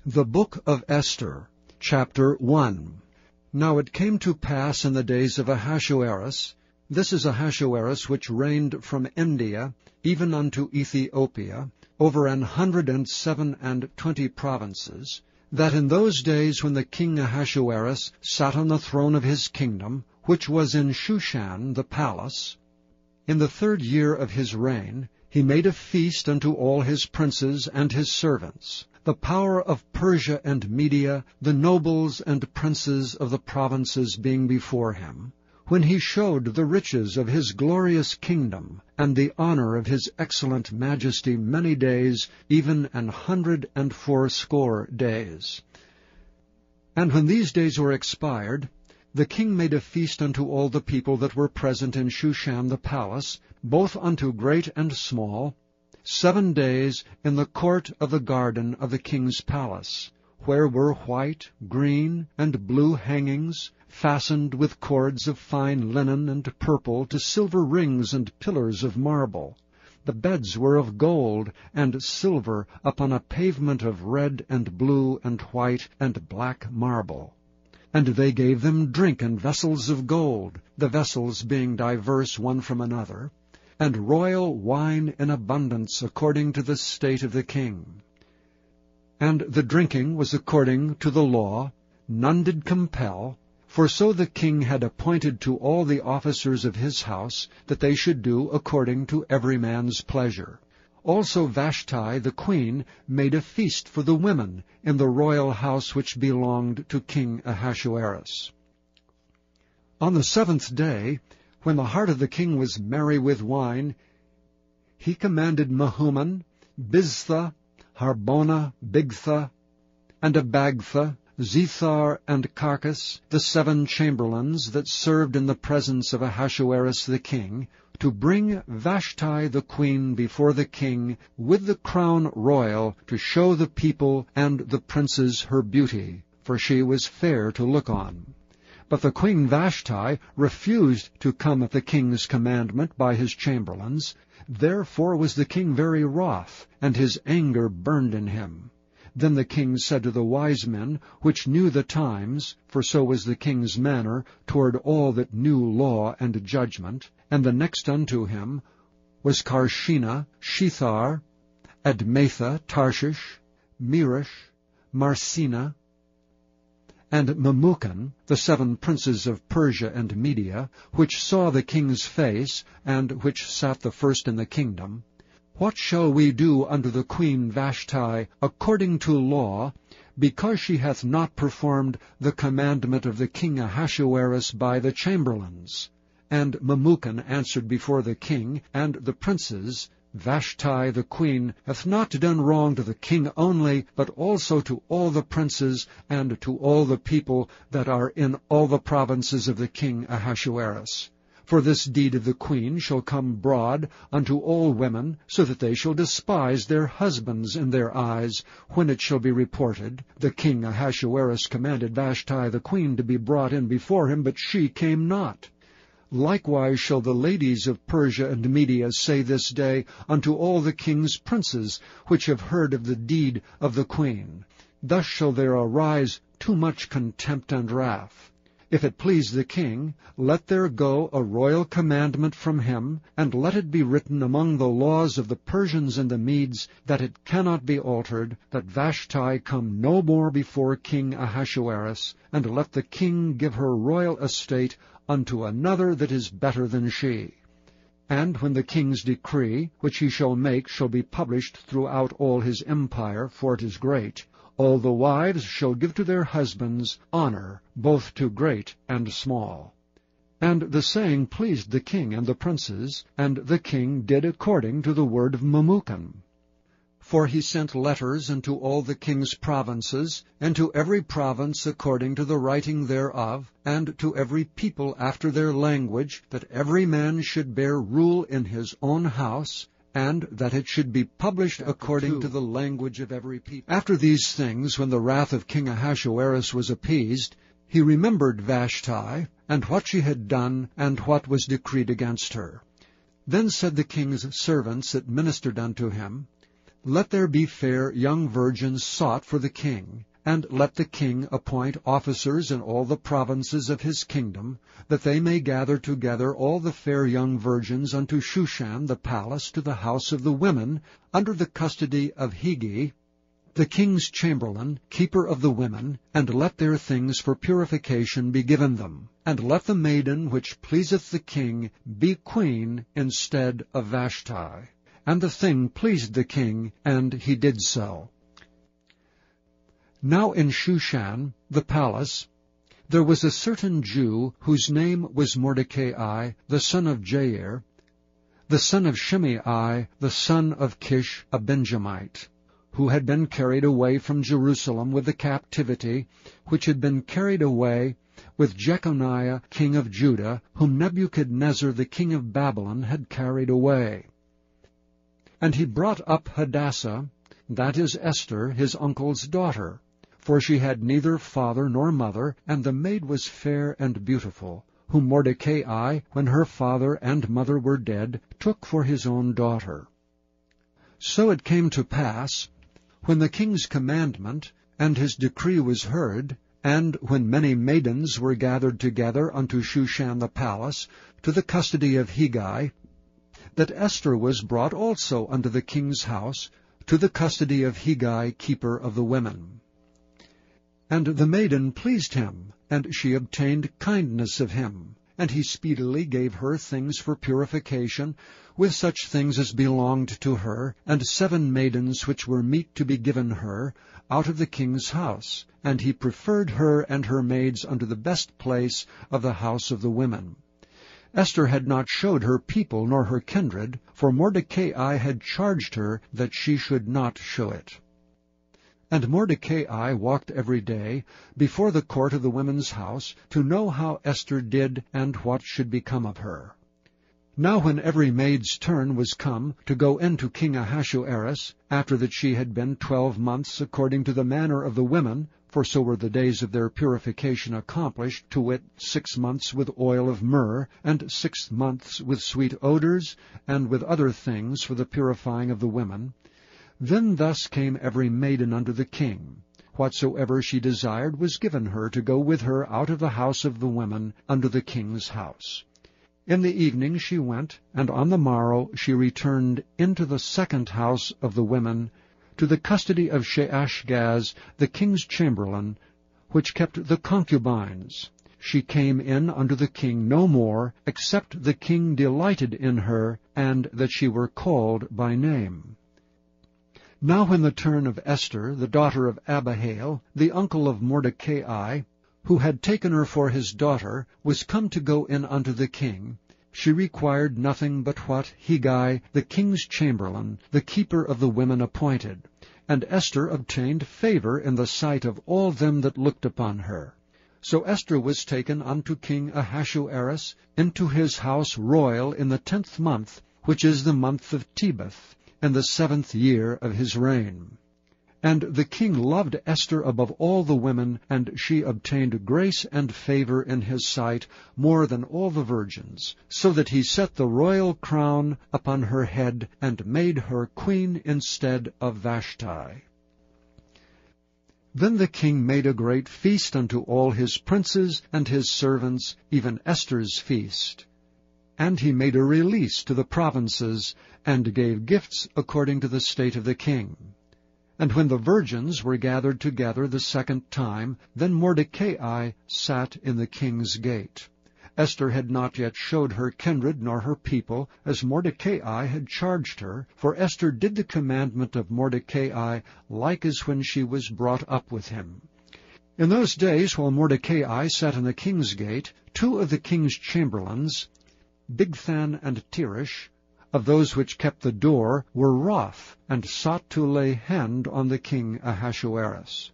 The Book of Esther, Chapter 1. Now it came to pass in the days of Ahasuerus, this is Ahasuerus which reigned from India even unto Ethiopia, over 127 provinces, that in those days when the king Ahasuerus sat on the throne of his kingdom, which was in Shushan the palace, in the 3rd year of his reign, he made a feast unto all his princes and his servants, the power of Persia and Media, the nobles and princes of the provinces being before him, when he showed the riches of his glorious kingdom, and the honor of his excellent majesty many days, even 180 days. And when these days were expired, the king made a feast unto all the people that were present in Shushan the palace, both unto great and small, 7 days in the court of the garden of the king's palace, where were white, green, and blue hangings, fastened with cords of fine linen and purple to silver rings and pillars of marble. The beds were of gold and silver upon a pavement of red and blue and white and black marble. And they gave them drink in vessels of gold, the vessels being diverse one from another, and royal wine in abundance according to the state of the king. And the drinking was according to the law, none did compel, for so the king had appointed to all the officers of his house, that they should do according to every man's pleasure. Also Vashti the queen made a feast for the women in the royal house which belonged to King Ahasuerus. On the 7th day, when the heart of the king was merry with wine, he commanded Mehuman, Biztha, Harbona, Bigtha, and Abagtha, Zethar, and Carcas, the 7 chamberlains that served in the presence of Ahasuerus the king, to bring Vashti the queen before the king with the crown royal, to show the people and the princes her beauty, for she was fair to look on. But the queen Vashti refused to come at the king's commandment by his chamberlains. Therefore was the king very wroth, and his anger burned in him. Then the king said to the wise men, which knew the times, for so was the king's manner toward all that knew law and judgment, and the next unto him was Carshena, Shethar, Admatha, Tarshish, Merish, Marsena, and Memucan, the 7 princes of Persia and Media, which saw the king's face, and which sat the first in the kingdom, what shall we do unto the queen Vashti according to law, because she hath not performed the commandment of the king Ahasuerus by the chamberlains? And Memucan answered before the king and the princes, Vashti the queen hath not done wrong to the king only, but also to all the princes and to all the people that are in all the provinces of the king Ahasuerus. For this deed of the queen shall come broad unto all women, so that they shall despise their husbands in their eyes, when it shall be reported, the king Ahasuerus commanded Vashti the queen to be brought in before him, but she came not. Likewise shall the ladies of Persia and Media say this day unto all the king's princes, which have heard of the deed of the queen. Thus shall there arise too much contempt and wrath. If it please the king, let there go a royal commandment from him, and let it be written among the laws of the Persians and the Medes, that it cannot be altered, that Vashti come no more before King Ahasuerus, and let the king give her royal estate unto another that is better than she. And when the king's decree, which he shall make, shall be published throughout all his empire, for it is great, all the wives shall give to their husbands honor, both to great and small. And the saying pleased the king and the princes, and the king did according to the word of Memucan. For he sent letters unto all the king's provinces, and to every province according to the writing thereof, and to every people after their language, that every man should bear rule in his own house, and that it should be published according to the language of every people. After these things, when the wrath of King Ahasuerus was appeased, he remembered Vashti, and what she had done, and what was decreed against her. Then said the king's servants that ministered unto him, Let there be fair young virgins sought for the king, and let the king appoint officers in all the provinces of his kingdom, that they may gather together all the fair young virgins unto Shushan the palace to the house of the women, under the custody of Hegai, the king's chamberlain, keeper of the women, and let their things for purification be given them. And let the maiden which pleaseth the king be queen instead of Vashti. And the thing pleased the king, and he did so. Now in Shushan, the palace, there was a certain Jew whose name was Mordecai, the son of Jair, the son of Shimei, the son of Kish, a Benjamite, who had been carried away from Jerusalem with the captivity, which had been carried away with Jeconiah king of Judah, whom Nebuchadnezzar the king of Babylon had carried away. And he brought up Hadassah, that is Esther, his uncle's daughter, for she had neither father nor mother, and the maid was fair and beautiful, whom Mordecai, when her father and mother were dead, took for his own daughter. So it came to pass, when the king's commandment and his decree was heard, and when many maidens were gathered together unto Shushan the palace, to the custody of Hegai, that Esther was brought also unto the king's house, to the custody of Hegai, keeper of the women. And the maiden pleased him, and she obtained kindness of him. And he speedily gave her things for purification, with such things as belonged to her, and 7 maidens which were meet to be given her, out of the king's house. And he preferred her and her maids unto the best place of the house of the women. Esther had not showed her people nor her kindred, for Mordecai had charged her that she should not show it. And Mordecai walked every day before the court of the women's house, to know how Esther did and what should become of her. Now when every maid's turn was come to go in to King Ahasuerus, after that she had been 12 months according to the manner of the women, for so were the days of their purification accomplished, to wit, 6 months with oil of myrrh, and 6 months with sweet odors, and with other things for the purifying of the women, then thus came every maiden unto the king. Whatsoever she desired was given her to go with her out of the house of the women unto the king's house. In the evening she went, and on the morrow she returned into the second house of the women, to the custody of Sheashgaz, the king's chamberlain, which kept the concubines. She came in unto the king no more, except the king delighted in her, and that she were called by name. Now when the turn of Esther, the daughter of Abihail, the uncle of Mordecai, who had taken her for his daughter, was come to go in unto the king, she required nothing but what Hegai, the king's chamberlain, the keeper of the women, appointed. And Esther obtained favor in the sight of all them that looked upon her. So Esther was taken unto King Ahasuerus into his house royal in the 10th month, which is the month of Tebeth, in the 7th year of his reign. And the king loved Esther above all the women, and she obtained grace and favor in his sight more than all the virgins, so that he set the royal crown upon her head, and made her queen instead of Vashti. Then the king made a great feast unto all his princes and his servants, even Esther's feast. And he made a release to the provinces, and gave gifts according to the state of the king. And when the virgins were gathered together the second time, then Mordecai sat in the king's gate. Esther had not yet showed her kindred nor her people, as Mordecai had charged her, for Esther did the commandment of Mordecai like as when she was brought up with him. In those days, while Mordecai sat in the king's gate, 2 of the king's chamberlains, Bigthan and Teresh, of those which kept the door, were wroth, and sought to lay hand on the king Ahasuerus.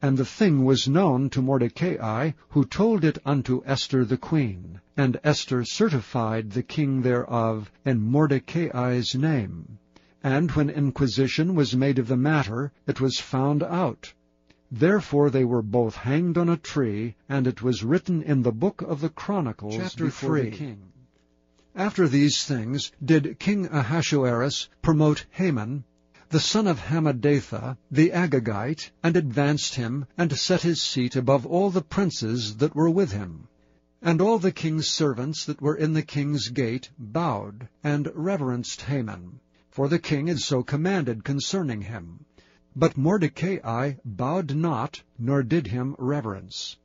And the thing was known to Mordecai, who told it unto Esther the queen. And Esther certified the king thereof in Mordecai's name. And when inquisition was made of the matter, it was found out. Therefore they were both hanged on a tree, and it was written in the book of the Chronicles Chapter before 3. the king. After these things did King Ahasuerus promote Haman, the son of Hammedatha, the Agagite, and advanced him, and set his seat above all the princes that were with him. And all the king's servants that were in the king's gate bowed, and reverenced Haman, for the king had so commanded concerning him. But Mordecai bowed not, nor did him reverence.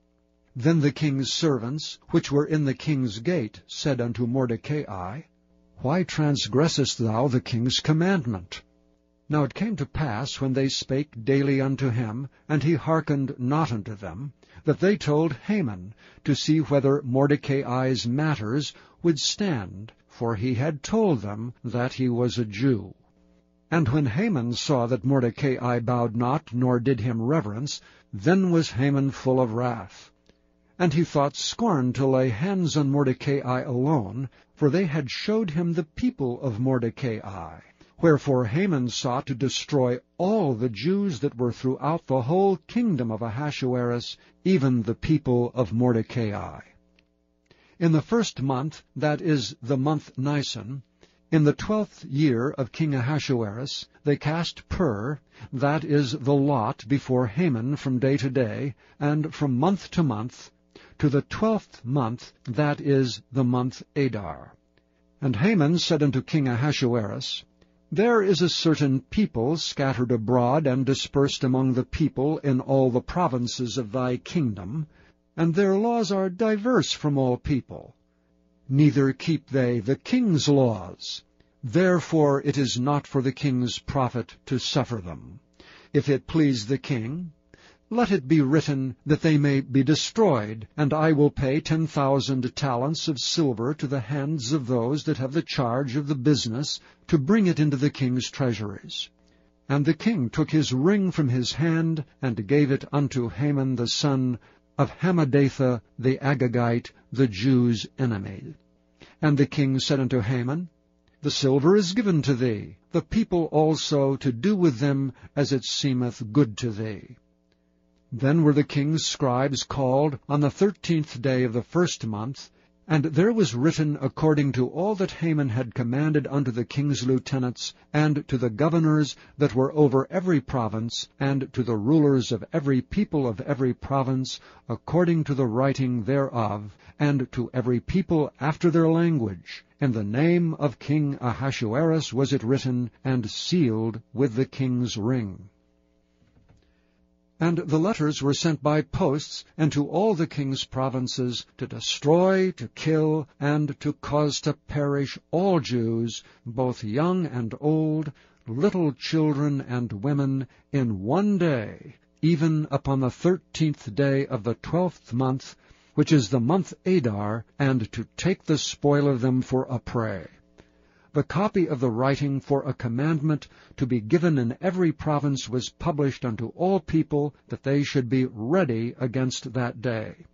Then the king's servants, which were in the king's gate, said unto Mordecai, Why transgressest thou the king's commandment? Now it came to pass, when they spake daily unto him, and he hearkened not unto them, that they told Haman, to see whether Mordecai's matters would stand, for he had told them that he was a Jew. And when Haman saw that Mordecai bowed not, nor did him reverence, then was Haman full of wrath. And he thought scorn to lay hands on Mordecai alone, for they had showed him the people of Mordecai. Wherefore Haman sought to destroy all the Jews that were throughout the whole kingdom of Ahasuerus, even the people of Mordecai. In the first month, that is, the month Nisan, in the 12th year of King Ahasuerus, they cast pur, that is, the lot, before Haman from day to day, and from month to month, to the 12th month, that is, the month Adar. And Haman said unto King Ahasuerus, There is a certain people scattered abroad and dispersed among the people in all the provinces of thy kingdom, and their laws are diverse from all people. Neither keep they the king's laws. Therefore it is not for the king's profit to suffer them. If it please the king, let it be written that they may be destroyed, and I will pay 10,000 talents of silver to the hands of those that have the charge of the business, to bring it into the king's treasuries. And the king took his ring from his hand, and gave it unto Haman the son of Hammedatha the Agagite, the Jews' enemy. And the king said unto Haman, The silver is given to thee, the people also to do with them as it seemeth good to thee. Then were the king's scribes called on the 13th day of the first month, and there was written according to all that Haman had commanded unto the king's lieutenants, and to the governors that were over every province, and to the rulers of every people of every province, according to the writing thereof, and to every people after their language. In the name of King Ahasuerus was it written, and sealed with the king's ring. And the letters were sent by posts into all the king's provinces, to destroy, to kill, and to cause to perish all Jews, both young and old, little children and women, in one day, even upon the 13th day of the 12th month, which is the month Adar, and to take the spoil of them for a prey. The copy of the writing for a commandment to be given in every province was published unto all people, that they should be ready against that day.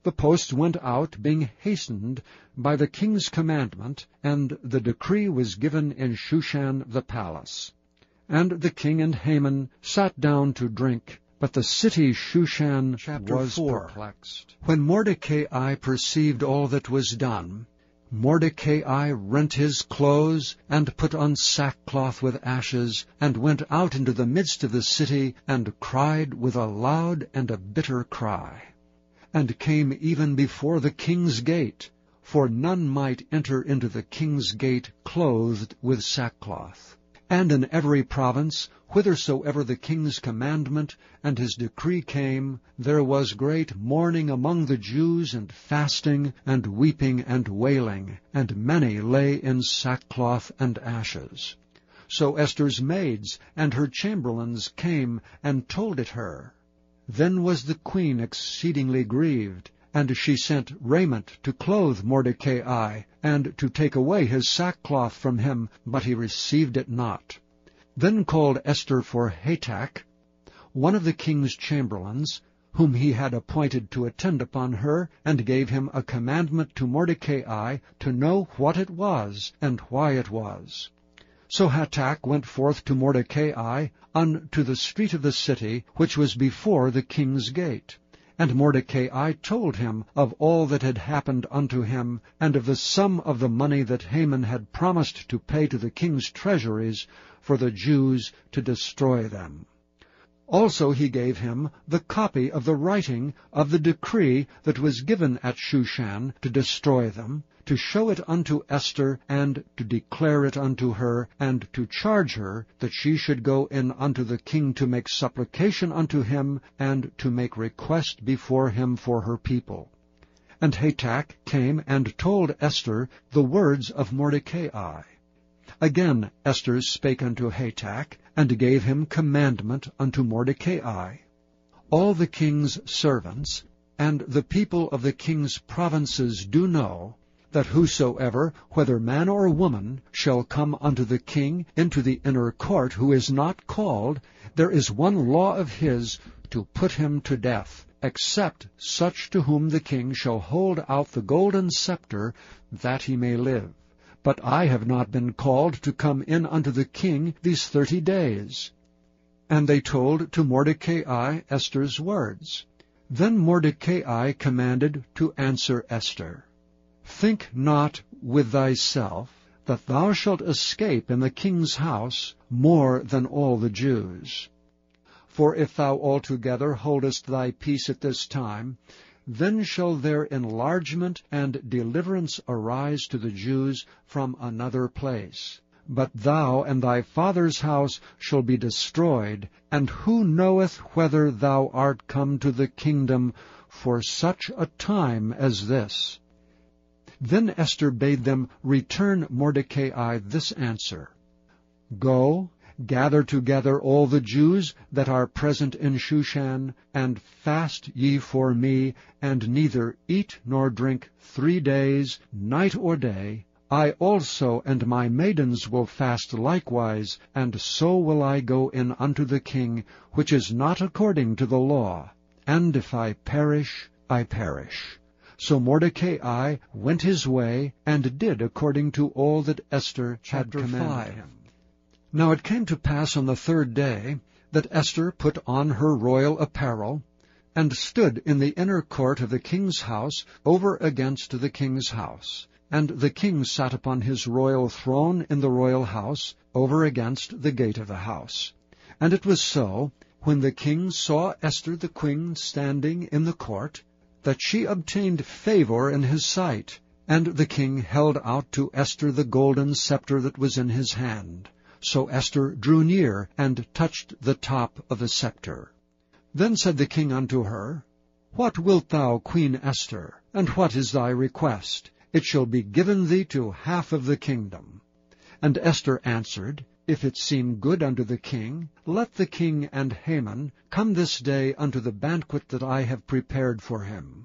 The post went out, being hastened by the king's commandment, and the decree was given in Shushan the palace. And the king and Haman sat down to drink, but the city Shushan was perplexed. When Mordecai perceived all that was done, Mordecai rent his clothes, and put on sackcloth with ashes, and went out into the midst of the city, and cried with a loud and a bitter cry, and came even before the king's gate, for none might enter into the king's gate clothed with sackcloth. And in every province, whithersoever the king's commandment and his decree came, there was great mourning among the Jews, and fasting, and weeping, and wailing, and many lay in sackcloth and ashes. So Esther's maids and her chamberlains came and told it her. Then was the queen exceedingly grieved, and she sent raiment to clothe Mordecai, and to take away his sackcloth from him, but he received it not. Then called Esther for Hatach, one of the king's chamberlains, whom he had appointed to attend upon her, and gave him a commandment to Mordecai to know what it was, and why it was. So Hatach went forth to Mordecai unto the street of the city, which was before the king's gate. And Mordecai told him of all that had happened unto him, and of the sum of the money that Haman had promised to pay to the king's treasuries for the Jews to destroy them. Also he gave him the copy of the writing of the decree that was given at Shushan to destroy them, to show it unto Esther, and to declare it unto her, and to charge her that she should go in unto the king to make supplication unto him, and to make request before him for her people. And Hatach came and told Esther the words of Mordecai. Again Esther spake unto Hatach, and gave him commandment unto Mordecai. All the king's servants and the people of the king's provinces do know that whosoever, whether man or woman, shall come unto the king into the inner court, who is not called, there is one law of his, to put him to death, except such to whom the king shall hold out the golden scepter, that he may live. But I have not been called to come in unto the king these 30 days. And they told to Mordecai Esther's words. Then Mordecai commanded to answer Esther, Think not with thyself that thou shalt escape in the king's house more than all the Jews. For if thou altogether holdest thy peace at this time, then shall their enlargement and deliverance arise to the Jews from another place. But thou and thy father's house shall be destroyed, and who knoweth whether thou art come to the kingdom for such a time as this? Then Esther bade them return Mordecai this answer, Go, gather together all the Jews that are present in Shushan, and fast ye for me, and neither eat nor drink 3 days, night or day. I also and my maidens will fast likewise, and so will I go in unto the king, which is not according to the law. And if I perish, I perish. So Mordecai went his way, and did according to all that Esther had commanded him. Now it came to pass on the 3rd day, that Esther put on her royal apparel, and stood in the inner court of the king's house, over against the king's house. And the king sat upon his royal throne in the royal house, over against the gate of the house. And it was so, when the king saw Esther the queen standing in the court, that she obtained favor in his sight. And the king held out to Esther the golden scepter that was in his hand. So Esther drew near, and touched the top of the scepter. Then said the king unto her, What wilt thou, Queen Esther, and what is thy request? It shall be given thee to half of the kingdom. And Esther answered, If it seem good unto the king, let the king and Haman come this day unto the banquet that I have prepared for him.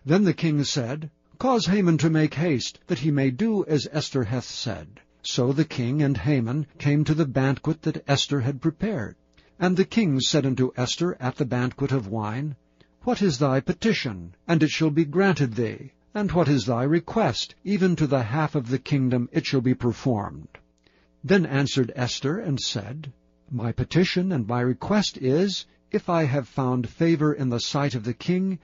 Then the king said, Cause Haman to make haste, that he may do as Esther hath said. So the king and Haman came to the banquet that Esther had prepared. And the king said unto Esther at the banquet of wine, What is thy petition? And it shall be granted thee. And what is thy request? Even to the half of the kingdom it shall be performed. Then answered Esther and said, My petition and my request is, if I have found favor in the sight of the king,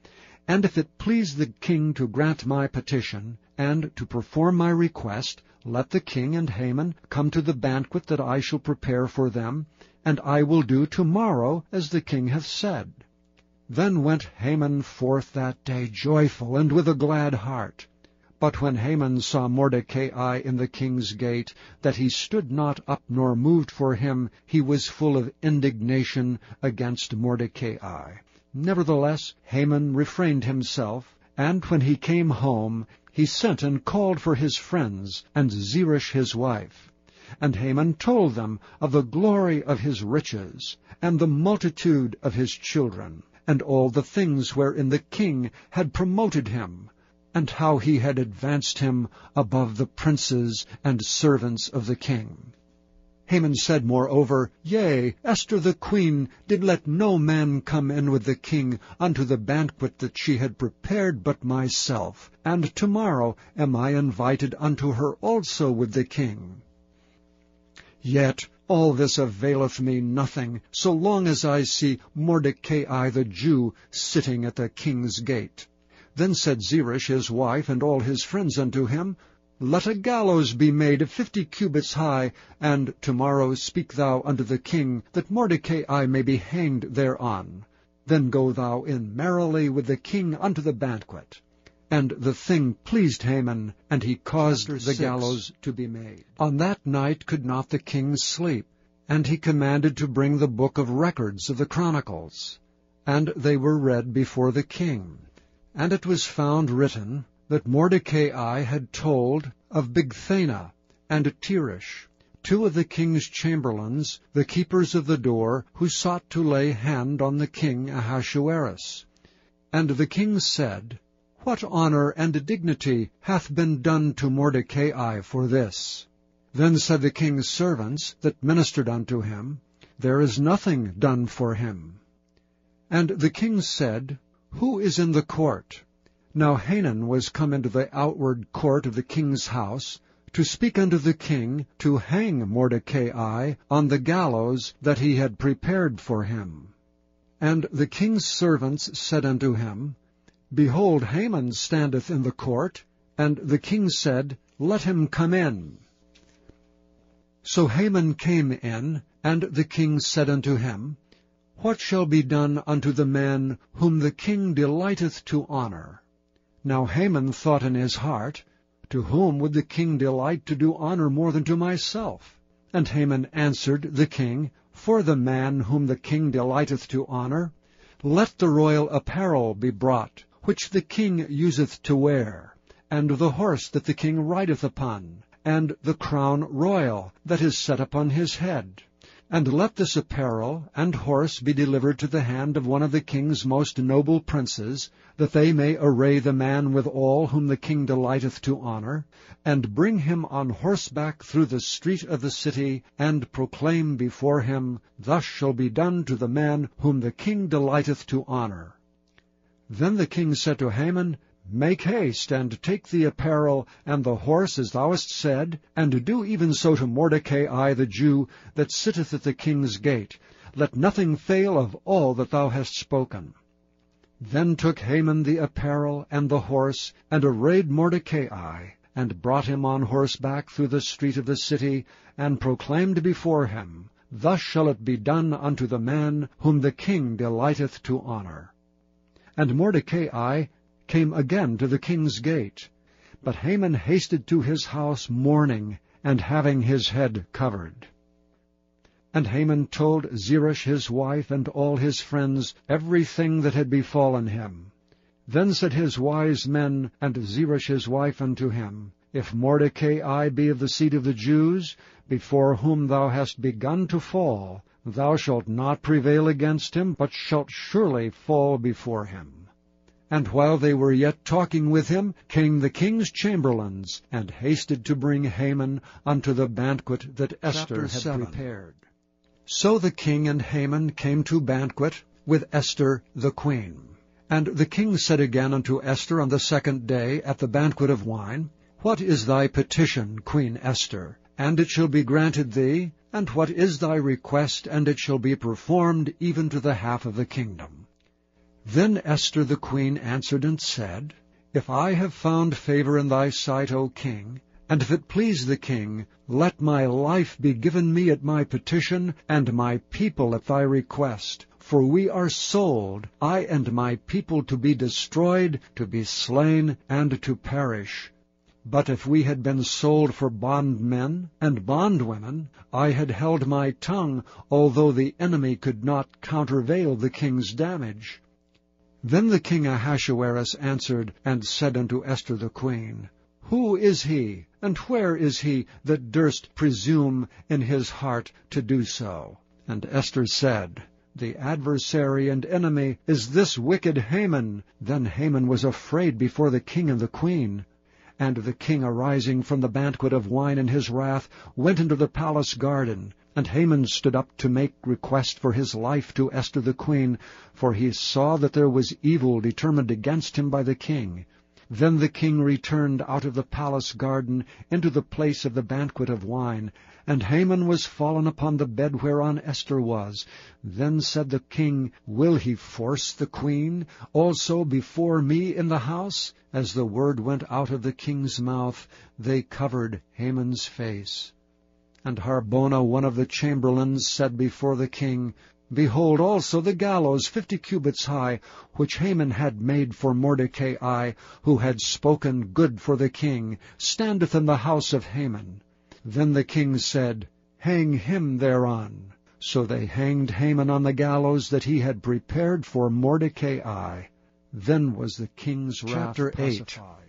and if it please the king to grant my petition, and to perform my request, let the king and Haman come to the banquet that I shall prepare for them, and I will do tomorrow as the king hath said. Then went Haman forth that day joyful, and with a glad heart. But when Haman saw Mordecai in the king's gate, that he stood not up nor moved for him, he was full of indignation against Mordecai. Nevertheless Haman refrained himself, and when he came home, he sent and called for his friends, and Zeresh his wife. And Haman told them of the glory of his riches, and the multitude of his children, and all the things wherein the king had promoted him, and how he had advanced him above the princes and servants of the king. Haman said moreover, Yea, Esther the queen did let no man come in with the king unto the banquet that she had prepared but myself, and tomorrow am I invited unto her also with the king. Yet all this availeth me nothing, so long as I see Mordecai the Jew sitting at the king's gate. Then said Zeresh his wife and all his friends unto him, Let a gallows be made 50 cubits high, and tomorrow speak thou unto the king, that Mordecai may be hanged thereon. Then go thou in merrily with the king unto the banquet. And the thing pleased Haman, and he caused the gallows to be made. On that night could not the king sleep, and he commanded to bring the book of records of the Chronicles. And they were read before the king. And it was found written that Mordecai had told of Bigthana and Teresh, 2 of the king's chamberlains, the keepers of the door, who sought to lay hand on the king Ahasuerus. And the king said, What honor and dignity hath been done to Mordecai for this? Then said the king's servants that ministered unto him, There is nothing done for him. And the king said, Who is in the court? Now Hanan was come into the outward court of the king's house, to speak unto the king to hang Mordecai on the gallows that he had prepared for him. And the king's servants said unto him, Behold, Haman standeth in the court. And the king said, Let him come in. So Haman came in, and the king said unto him, What shall be done unto the man whom the king delighteth to honor? Now Haman thought in his heart, To whom would the king delight to do honor more than to myself? And Haman answered the king, For the man whom the king delighteth to honor, let the royal apparel be brought, which the king useth to wear, and the horse that the king rideth upon, and the crown royal that is set upon his head. And let this apparel and horse be delivered to the hand of one of the king's most noble princes, that they may array the man with all whom the king delighteth to honor, and bring him on horseback through the street of the city, and proclaim before him, Thus shall be done to the man whom the king delighteth to honor. Then the king said to Haman, Make haste, and take the apparel and the horse as thou hast said, and do even so to Mordecai the Jew, that sitteth at the king's gate. Let nothing fail of all that thou hast spoken. Then took Haman the apparel and the horse, and arrayed Mordecai, and brought him on horseback through the street of the city, and proclaimed before him, Thus shall it be done unto the man whom the king delighteth to honor. And Mordecai came again to the king's gate. But Haman hasted to his house mourning, and having his head covered. And Haman told Zeresh his wife and all his friends everything that had befallen him. Then said his wise men and Zeresh his wife unto him, If Mordecai be of the seed of the Jews, before whom thou hast begun to fall, thou shalt not prevail against him, but shalt surely fall before him. And while they were yet talking with him, came the king's chamberlains, and hasted to bring Haman unto the banquet that Esther had prepared. So the king and Haman came to banquet with Esther the queen. And the king said again unto Esther on the 2nd day at the banquet of wine, What is thy petition, Queen Esther? And it shall be granted thee. And what is thy request? And it shall be performed even to the half of the kingdom. Then Esther the queen answered and said, If I have found favor in thy sight, O king, and if it please the king, let my life be given me at my petition, and my people at thy request. For we are sold, I and my people, to be destroyed, to be slain, and to perish. But if we had been sold for bondmen and bondwomen, I had held my tongue, although the enemy could not countervail the king's damage. Then the king Ahasuerus answered and said unto Esther the queen, Who is he, and where is he that durst presume in his heart to do so? And Esther said, The adversary and enemy is this wicked Haman. Then Haman was afraid before the king and the queen. And the king, arising from the banquet of wine in his wrath, went into the palace garden. And Haman stood up to make request for his life to Esther the queen, for he saw that there was evil determined against him by the king. Then the king returned out of the palace garden into the place of the banquet of wine, and Haman was fallen upon the bed whereon Esther was. Then said the king, Will he force the queen also before me in the house? As the word went out of the king's mouth, they covered Haman's face. And Harbona, one of the chamberlains, said before the king, Behold also the gallows 50 cubits high, which Haman had made for Mordecai, who had spoken good for the king, standeth in the house of Haman. Then the king said, Hang him thereon. So they hanged Haman on the gallows that he had prepared for Mordecai. Then was the king's wrath pacified.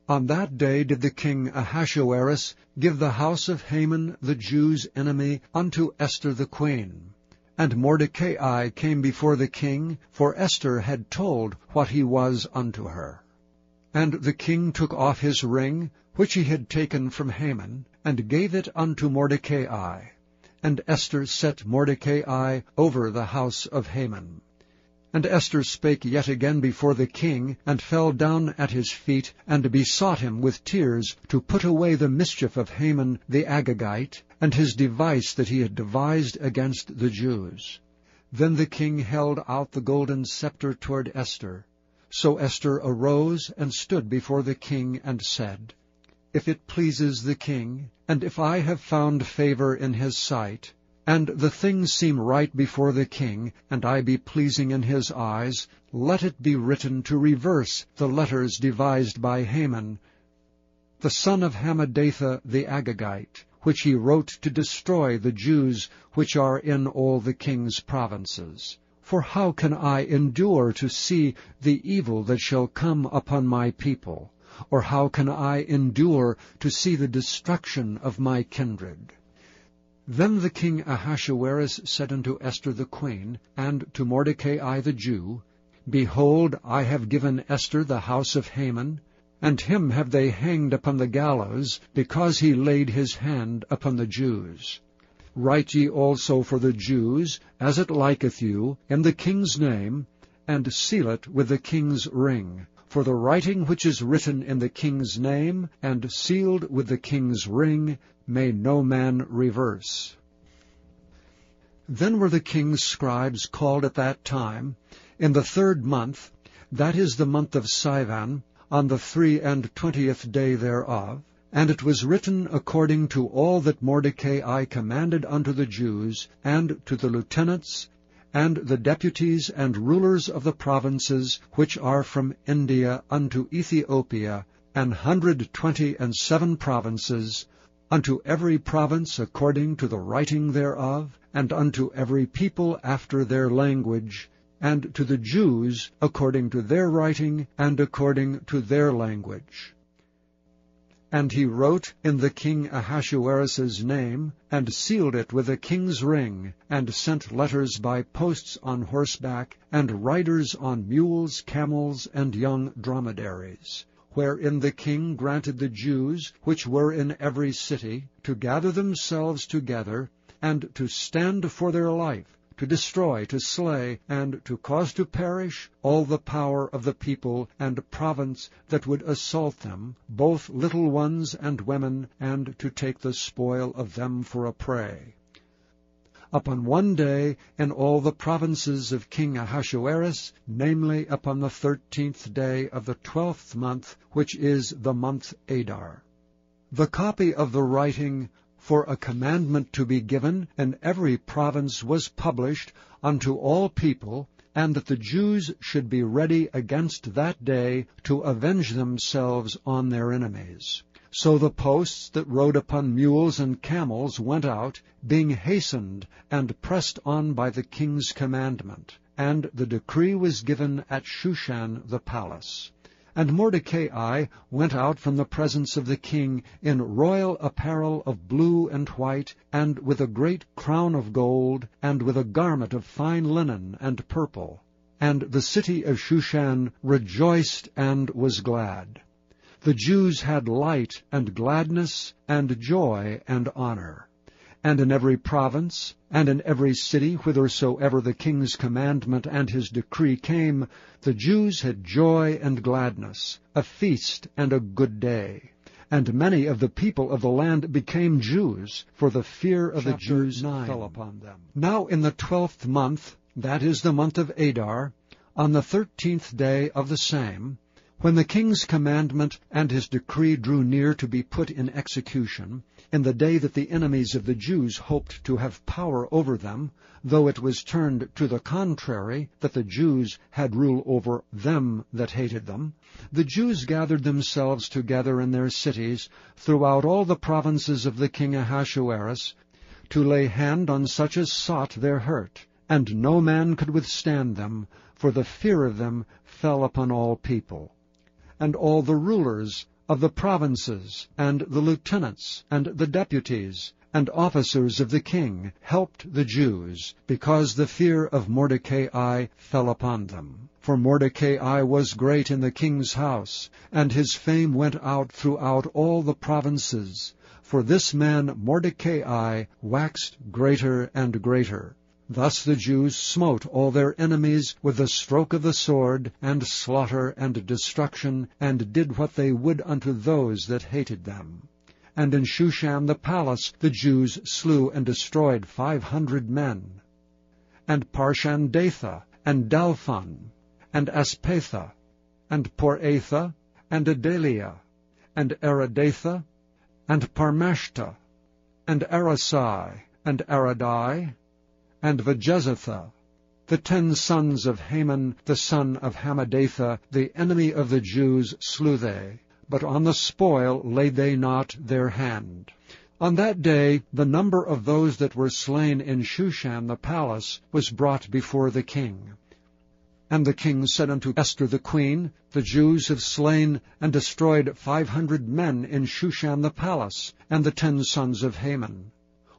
On that day did the king Ahasuerus give the house of Haman the Jews' enemy unto Esther the queen. And Mordecai came before the king, for Esther had told what he was unto her. And the king took off his ring, which he had taken from Haman, and gave it unto Mordecai. And Esther set Mordecai over the house of Haman. And Esther spake yet again before the king, and fell down at his feet, and besought him with tears to put away the mischief of Haman the Agagite, and his device that he had devised against the Jews. Then the king held out the golden scepter toward Esther. So Esther arose and stood before the king, and said, If it pleases the king, and if I have found favor in his sight, and the things seem right before the king, and I be pleasing in his eyes, let it be written to reverse the letters devised by Haman, the son of Hammedatha the Agagite, which he wrote to destroy the Jews which are in all the king's provinces. For how can I endure to see the evil that shall come upon my people? Or how can I endure to see the destruction of my kindred? Then the king Ahasuerus said unto Esther the queen, and to Mordecai the Jew, Behold, I have given Esther the house of Haman, and him have they hanged upon the gallows, because he laid his hand upon the Jews. Write ye also for the Jews, as it liketh you, in the king's name, and seal it with the king's ring. For the writing which is written in the king's name, and sealed with the king's ring, may no man reverse. Then were the king's scribes called at that time, in the 3rd month, that is the month of Sivan, on the 23 day thereof, and it was written according to all that Mordecai commanded unto the Jews, and to the lieutenants, and the deputies and rulers of the provinces which are from India unto Ethiopia, 127 provinces, unto every province according to the writing thereof, and unto every people after their language, and to the Jews according to their writing, and according to their language. And he wrote in the king Ahasuerus's name, and sealed it with the king's ring, and sent letters by posts on horseback, and riders on mules, camels, and young dromedaries, wherein the king granted the Jews, which were in every city, to gather themselves together, and to stand for their life, to destroy, to slay, and to cause to perish all the power of the people and province that would assault them, both little ones and women, and to take the spoil of them for a prey. Upon one day in all the provinces of King Ahasuerus, namely upon the 13th day of the 12th month, which is the month Adar. The copy of the writing for a commandment to be given in every province was published unto all people, and that the Jews should be ready against that day to avenge themselves on their enemies. So the posts that rode upon mules and camels went out, being hastened and pressed on by the king's commandment. And the decree was given at Shushan the palace. And Mordecai went out from the presence of the king in royal apparel of blue and white, and with a great crown of gold, and with a garment of fine linen and purple. And the city of Shushan rejoiced and was glad. The Jews had light and gladness and joy and honor. and in every province, and in every city, whithersoever the king's commandment and his decree came, the Jews had joy and gladness, a feast and a good day. And many of the people of the land became Jews, for the fear of the Jews fell upon them. Now in the 12th month, that is the month of Adar, on the 13th day of the same, when the king's commandment and his decree drew near to be put in execution, in the day that the enemies of the Jews hoped to have power over them, though it was turned to the contrary, that the Jews had rule over them that hated them, the Jews gathered themselves together in their cities throughout all the provinces of the king Ahasuerus, to lay hand on such as sought their hurt, and no man could withstand them, for the fear of them fell upon all people. And all the rulers of the provinces, and the lieutenants, and the deputies, and officers of the king helped the Jews, because the fear of Mordecai fell upon them. For Mordecai was great in the king's house, and his fame went out throughout all the provinces. For this man Mordecai waxed greater and greater. Thus the Jews smote all their enemies with the stroke of the sword, and slaughter and destruction, and did what they would unto those that hated them. And in Shushan the palace the Jews slew and destroyed 500 men. And Parshandatha, and Dalphon, and Aspatha, and Poratha, and Adalia, and Aradatha, and Parmashta, and Arasai, and Aradai, and Vajezatha, the 10 sons of Haman, the son of Hammedatha, the enemy of the Jews, slew they, but on the spoil laid they not their hand. On that day the number of those that were slain in Shushan the palace was brought before the king. And the king said unto Esther the queen, The Jews have slain and destroyed 500 men in Shushan the palace, and the 10 sons of Haman.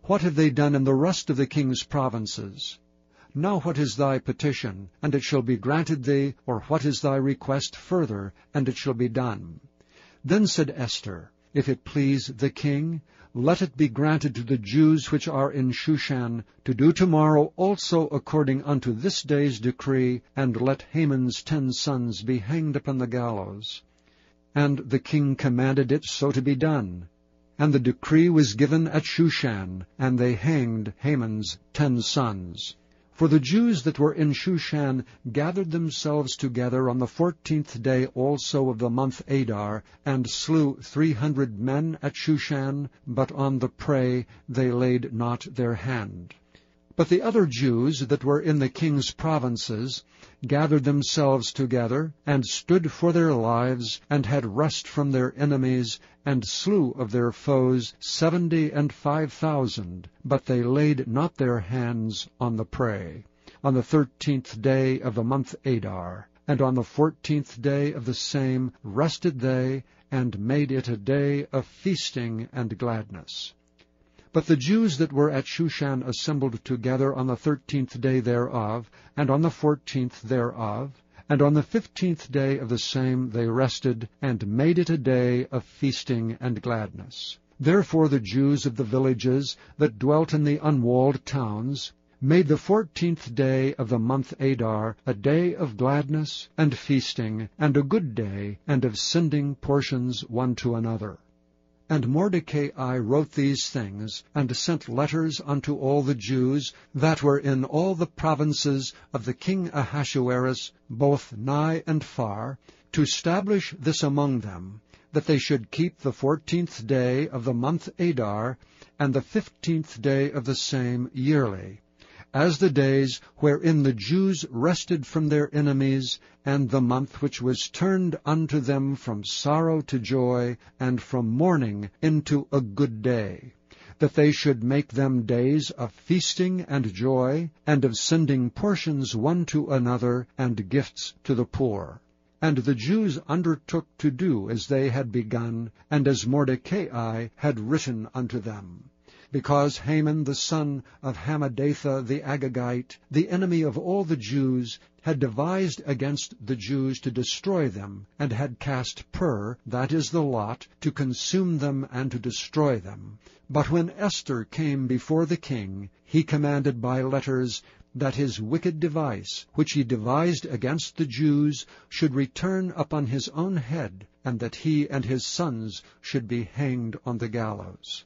What have they done in the rest of the king's provinces? Now what is thy petition, and it shall be granted thee, or what is thy request further, and it shall be done? Then said Esther, If it please the king, let it be granted to the Jews which are in Shushan to do tomorrow also according unto this day's decree, and let Haman's 10 sons be hanged upon the gallows. And the king commanded it so to be done. And the decree was given at Shushan, and they hanged Haman's 10 sons. For the Jews that were in Shushan gathered themselves together on the 14th day also of the month Adar, and slew 300 men at Shushan, but on the prey they laid not their hand. But the other Jews that were in the king's provinces gathered themselves together, and stood for their lives, and had rest from their enemies, and slew of their foes 75,000, but they laid not their hands on the prey. On the 13th day of the month Adar, and on the 14th day of the same rested they, and made it a day of feasting and gladness. But the Jews that were at Shushan assembled together on the 13th day thereof, and on the 14th thereof, and on the 15th day of the same they rested, and made it a day of feasting and gladness. Therefore the Jews of the villages that dwelt in the unwalled towns made the 14th day of the month Adar a day of gladness and feasting, and a good day, and of sending portions one to another. And Mordecai wrote these things, and sent letters unto all the Jews that were in all the provinces of the king Ahasuerus, both nigh and far, to establish this among them, that they should keep the 14th day of the month Adar, and the 15th day of the same yearly, as the days wherein the Jews rested from their enemies, and the month which was turned unto them from sorrow to joy, and from mourning into a good day, that they should make them days of feasting and joy, and of sending portions one to another, and gifts to the poor. And the Jews undertook to do as they had begun, and as Mordecai had written unto them. because Haman the son of Hammedatha the Agagite, the enemy of all the Jews, had devised against the Jews to destroy them, and had cast pur, that is the lot, to consume them and to destroy them. But when Esther came before the king, he commanded by letters that his wicked device, which he devised against the Jews, should return upon his own head, and that he and his sons should be hanged on the gallows.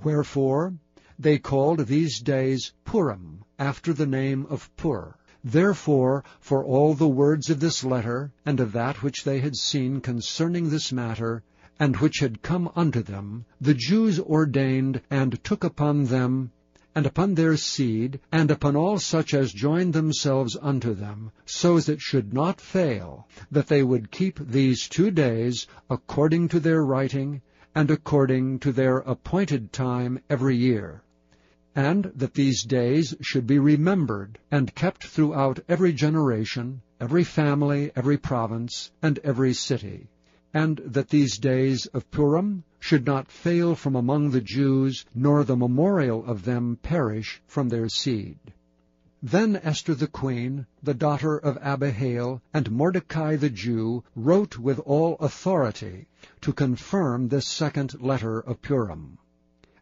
Wherefore they called these days Purim, after the name of Pur. Therefore, for all the words of this letter, and of that which they had seen concerning this matter, and which had come unto them, the Jews ordained and took upon them, and upon their seed, and upon all such as joined themselves unto them, so as it should not fail, that they would keep these 2 days, according to their writing, and according to their appointed time every year, and that these days should be remembered, and kept throughout every generation, every family, every province, and every city, and that these days of Purim should not fail from among the Jews, nor the memorial of them perish from their seed. Then Esther the queen, the daughter of Abihail, and Mordecai the Jew, wrote with all authority to confirm this second letter of Purim.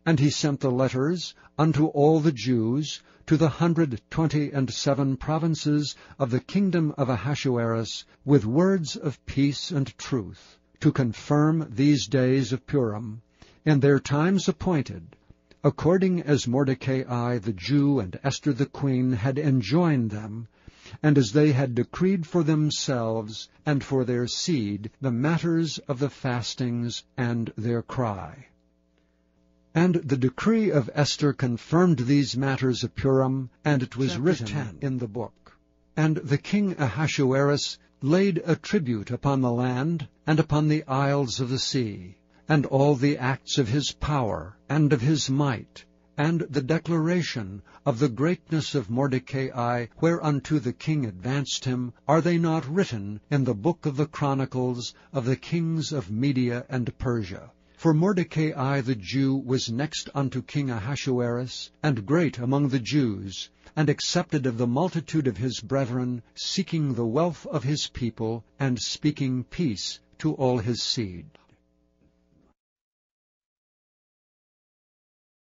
And he sent the letters unto all the Jews, to the 127 provinces of the kingdom of Ahasuerus, with words of peace and truth, to confirm these days of Purim, in their times appointed, according as Mordecai the Jew and Esther the queen had enjoined them, and as they had decreed for themselves and for their seed the matters of the fastings and their cry. And the decree of Esther confirmed these matters of Purim, and it was written in the book. And the king Ahasuerus laid a tribute upon the land, and upon the isles of the sea, and all the acts of his power, and of his might, and the declaration of the greatness of Mordecai, whereunto the king advanced him, are they not written in the book of the chronicles of the kings of Media and Persia? For Mordecai the Jew was next unto King Ahasuerus, and great among the Jews, and accepted of the multitude of his brethren, seeking the wealth of his people, and speaking peace to all his seed.